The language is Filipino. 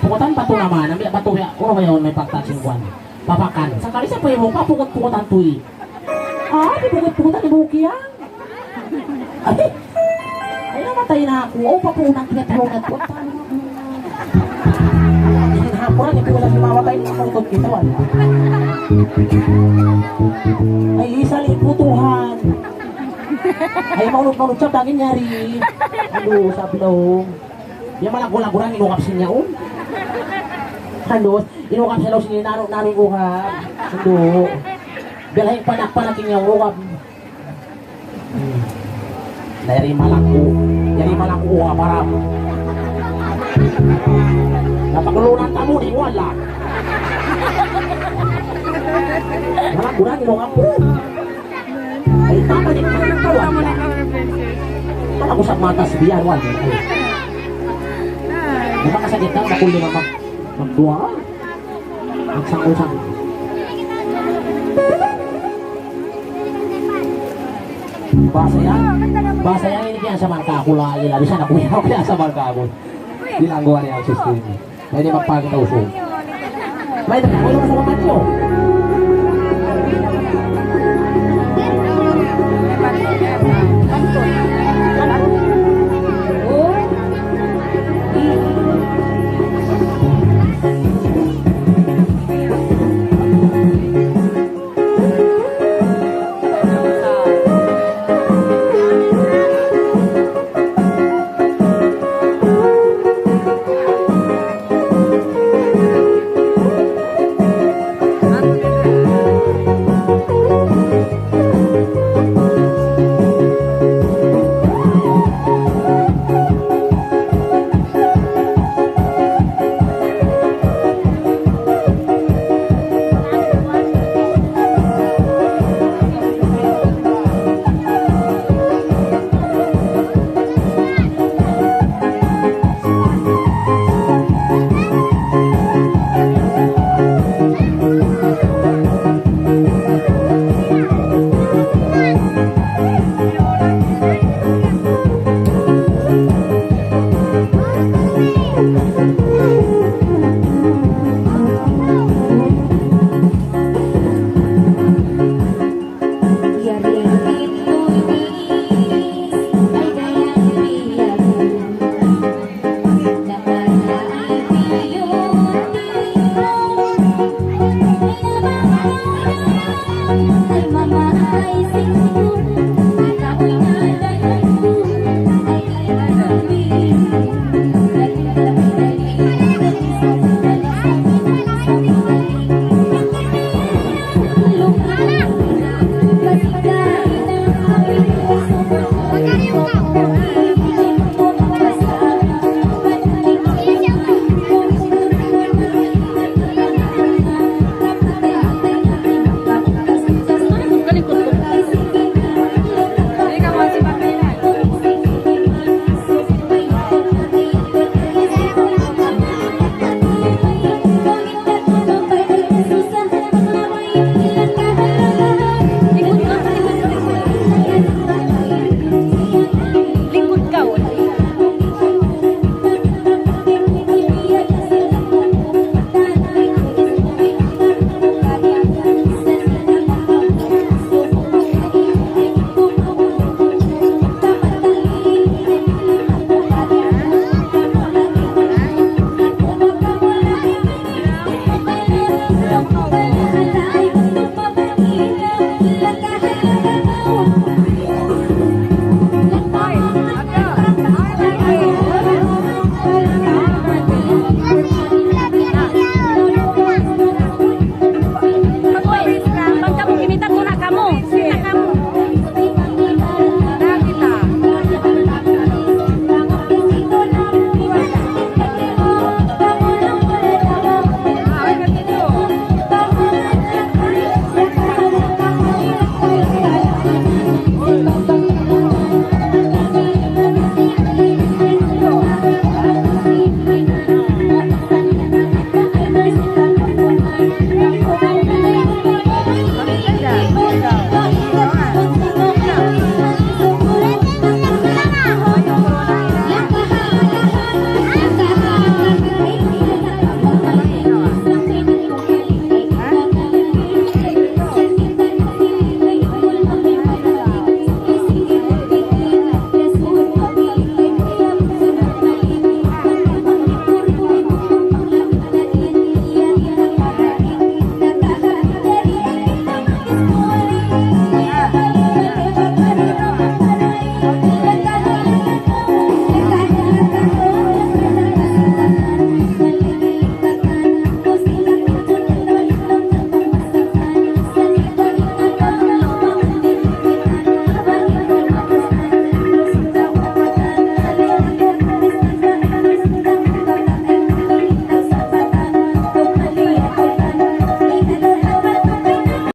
Pukutan batu naman, ambil batu ya, orang yang may pagtasingkuan. Papakan. Sakali sa payo mo pa pukot-pukotan tuy. Ah, di pukot-pukotan ni Bukian. Ay, ay namatay na ako. O, papunan tinatawag ko. Hapon na, ipula si mamatay na mangkot kita, wala. Ay, isali putuhan. Ay, maulog-maulog siya, daging nyari. Ano, sabi daw. Yan malang gulang-gulang, inukap siya oh. Ano, inukap siya daw siya, naro-naro ukap. Ano, bilay panak-panak niya ukap. Dari malangku ukap parang. Napagulunan kamu, di wala. Malang-gulang, inukap po. Ay, tama din ka ng kawan niya. Ako sa mata si Bian, wala. Napakasakit na, makulo na magdua. Magsang-usang. Basa yan, ini kaya sa marka ako lang. Ilari siya na kuya ako kaya sa marka ako. Dilangguan niya ang sistema. Kaya hindi magpagin na uso. May nagkakulo ka sa mga nyo.